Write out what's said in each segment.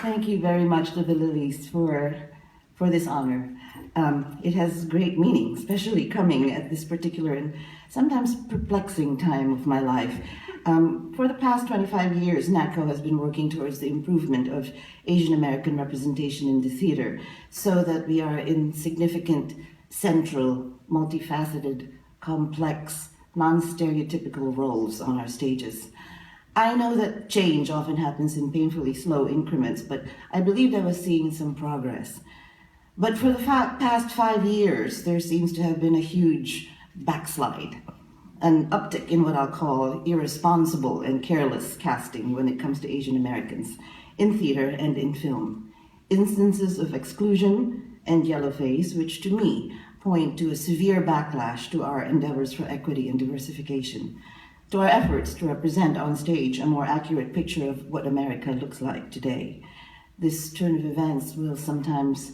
Thank you very much to the Lillys for this honor. It has great meaning, especially coming at this particular and sometimes perplexing time of my life. For the past 25 years, NAATCO has been working towards the improvement of Asian American representation in the theater so that we are in significant, central, multifaceted, complex, non-stereotypical roles on our stages. I know that change often happens in painfully slow increments, but I believed I was seeing some progress. But for the past 5 years, there seems to have been a huge backslide, an uptick in what I'll call irresponsible and careless casting when it comes to Asian Americans, in theater and in film. Instances of exclusion and yellowface, which to me point to a severe backlash to our endeavors for equity and diversification, to our efforts to represent on stage a more accurate picture of what America looks like today. This turn of events will sometimes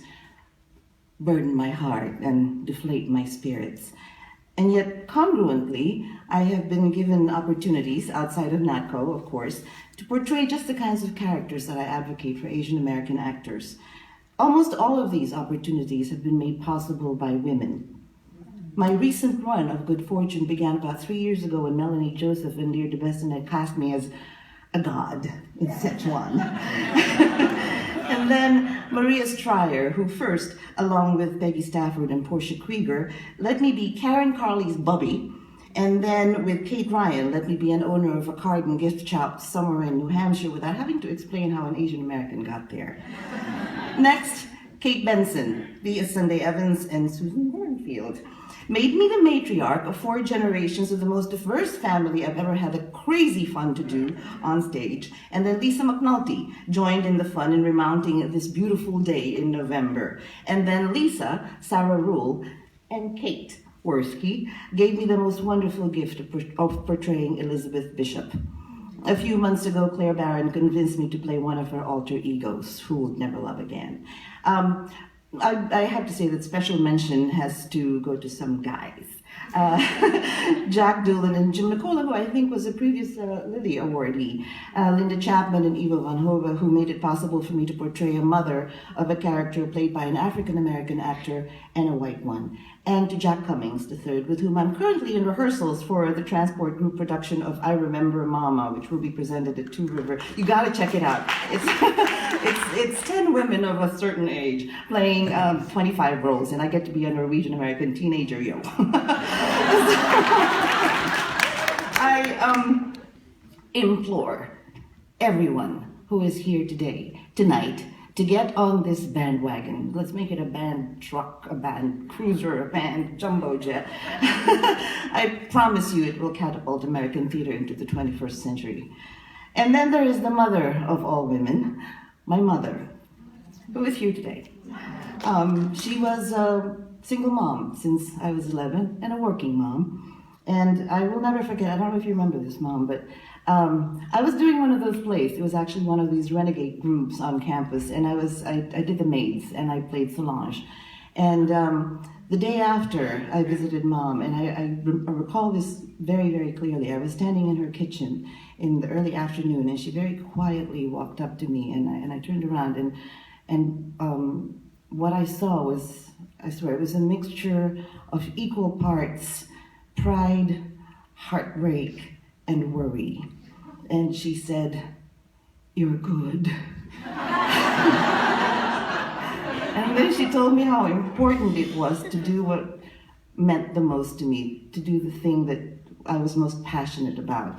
burden my heart and deflate my spirits. And yet, congruently, I have been given opportunities, outside of NAATCO, of course, to portray just the kinds of characters that I advocate for Asian American actors. Almost all of these opportunities have been made possible by women. My recent run of good fortune began about 3 years ago when Melanie Joseph and Lear DeBeston had cast me as a god in Szechuan. And then Maria Stryer, who first, along with Peggy Stafford and Portia Krieger, let me be Karen Carley's Bubby, and then with Kate Ryan, let me be an owner of a Cardin gift shop somewhere in New Hampshire without having to explain how an Asian American got there. Next, Kate Benson, via Sunday Evans and Susan Burnfield, made me the matriarch of 4 generations of the most diverse family I've ever had the crazy fun to do on stage. And then Lisa McNulty joined in the fun in remounting This Beautiful Day in November. And then Lisa, Sarah Rule, and Kate Worski gave me the most wonderful gift of portraying Elizabeth Bishop. A few months ago, Claire Barron convinced me to play one of her alter egos, Who Would Never Love Again. I have to say that special mention has to go to some guys. Jack Doolan and Jim Nicola, who I think was a previous Lilly awardee, Linda Chapman and Eva Van Hove, who made it possible for me to portray a mother of a character played by an African-American actor and a white one, and to Jack Cummings III, with whom I'm currently in rehearsals for the Transport Group production of I Remember Mama, which will be presented at Two River. You gotta check it out. It's 10 women of a certain age playing 25 roles, and I get to be a Norwegian-American teenager, yo. I implore everyone who is here tonight, to get on this bandwagon. Let's make it a band truck, a band cruiser, a band jumbo jet. I promise you it will catapult American theater into the 21st century. And then there is the mother of all women, my mother, who is here today. She was a single mom since I was 11 and a working mom. And I will never forget, I don't know if you remember this, Mom, but I was doing one of those plays. It was actually one of these renegade groups on campus, and I did the maids, and I played Solange. And the day after, I visited Mom, and I recall this very, very clearly. I was standing in her kitchen in the early afternoon, and she very quietly walked up to me, and I turned around, and what I saw was, I swear, it was a mixture of equal parts pride, heartbreak, and worry. And she said, "You're good." And then she told me how important it was to do what meant the most to me, to do the thing that I was most passionate about.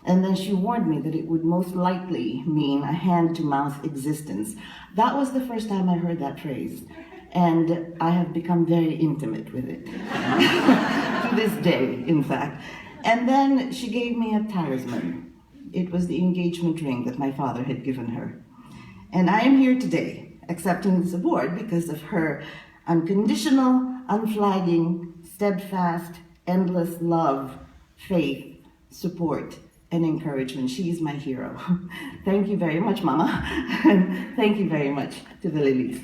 And then she warned me that it would most likely mean a hand-to-mouth existence. That was the first time I heard that phrase. And I have become very intimate with it. To this day, in fact. And then she gave me a talisman. It was the engagement ring that my father had given her. And I am here today, accepting this award because of her unconditional, unflagging, steadfast, endless love, faith, support, and encouragement. She is my hero. Thank you very much, Mama. And thank you very much to the Lillys.